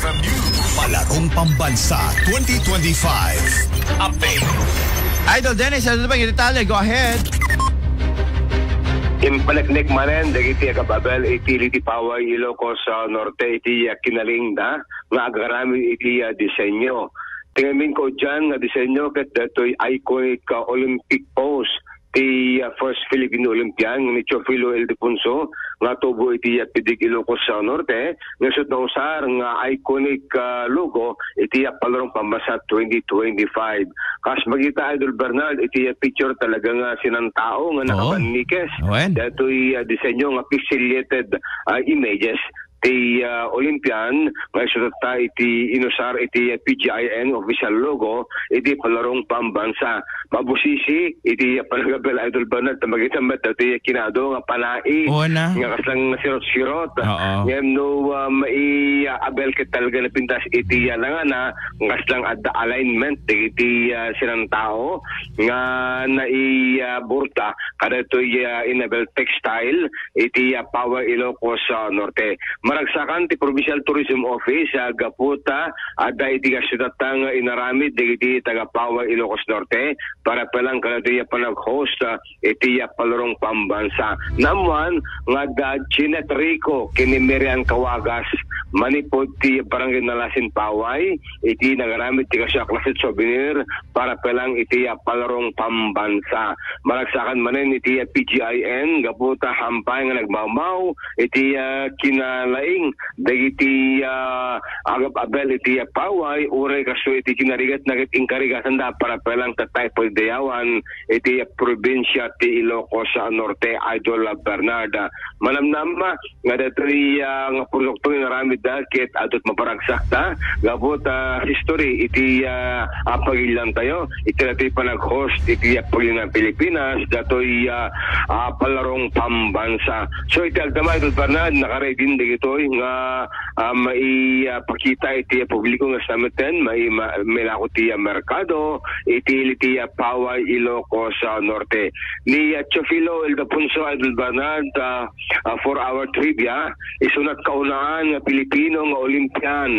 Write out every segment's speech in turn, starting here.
FMU Palarong Pambansa 2025 Update. Idol Dennis, ano ba yung detalye? Go ahead. Impaleknek manen dagiti agababel iti liti paway Ilocos Norte iti kinaling na nga agarami iti disenyo. Tingamin ko dyan nga disenyo ket datoy iconic Olympic pose ti first Filipino Olympian ni Teofilo Ildefonso nga tubo iti pidig Ilocos Norte nga sud na usar nga iconic logo iti Palarong Pambansa 2025. Kas magita Idol Bernard iti picture talaga nga sinantao nga nakabanikes. Datoy disenyo nga pixelated images ti Olympian nga isutata iti inusar iti PGIN official logo iti Palarong Pambansa. Mabusisi iti panagabel Idol Bernard tamagitan met iti kinado nga panai nga kaslang sirot-sirot ngem no abel ket talaga napintas iti nga kaslang adda alignment iti sinantao nga burta kada toy inabel textile iti Power Ilocos Norte. Maragsakan ti Provincial Tourism Office gaputa adda iti kasutatang inaramid iti taga Power Ilocos Norte para palang kanadiya panag-host iti Palarong Pambansa. Namuan nga Jeanette Rico kini Miriam Kawagas manipod ti Barangay Nalasin Paway iti nagaramid ti kasyaklasit souvenir para palang iti Palarong Pambansa. Maragsakan manen iti PGIN gaputa hampay nga nagmamaw iti kinalaing dagiti agab-abel iti paway uray kaso iti kinarigat nagit inkarigatan da para palang tatay po dayawan iti probinsya ti Ilocos Norte Idol Bernard. Manamnama nga datoy nga produkto nga ramid dakit adot maparagsak ta gabot history iti pagilan tayo iti datoy panag-host iti pagilan ng Pilipinas datoy Palarong Pambansa. So iti agdama Idol Bernard nakaready din ditoy nga maipakita iti publiko nga samiten may lako ti merkado iti Paway Ilocos Norte. Ni Teofilo Ildefonso Idol Bernard for our trivia isunat kaunaan nga Pilipino nga Olympian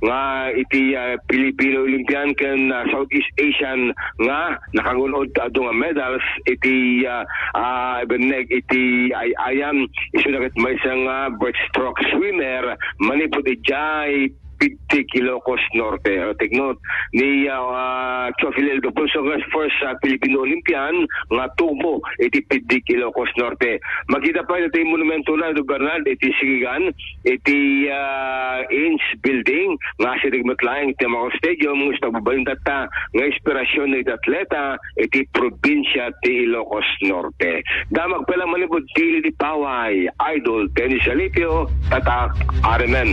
nga iti Filipino Olympian ken Southeast Asian nga nakagunod adu nga medals iti beneg iti ayam isunat may isang breaststroke swimmer manipod ijay 50 Ilocos Norte. Take note ni Teofilo Ildefonso nga first Filipino Olympian nga tubo iti 50 Ilocos Norte. Makita pa iti monumento na do Bernard iti sigigan iti Inns building nga sirigmatlaeng iti Mao Stadium nga pagbabalintata nga inspirasyon iti atleta iti probinsya ti Ilocos Norte. Damag pala manipod ti Paway Idol Dennis Alipio tatak Aremen.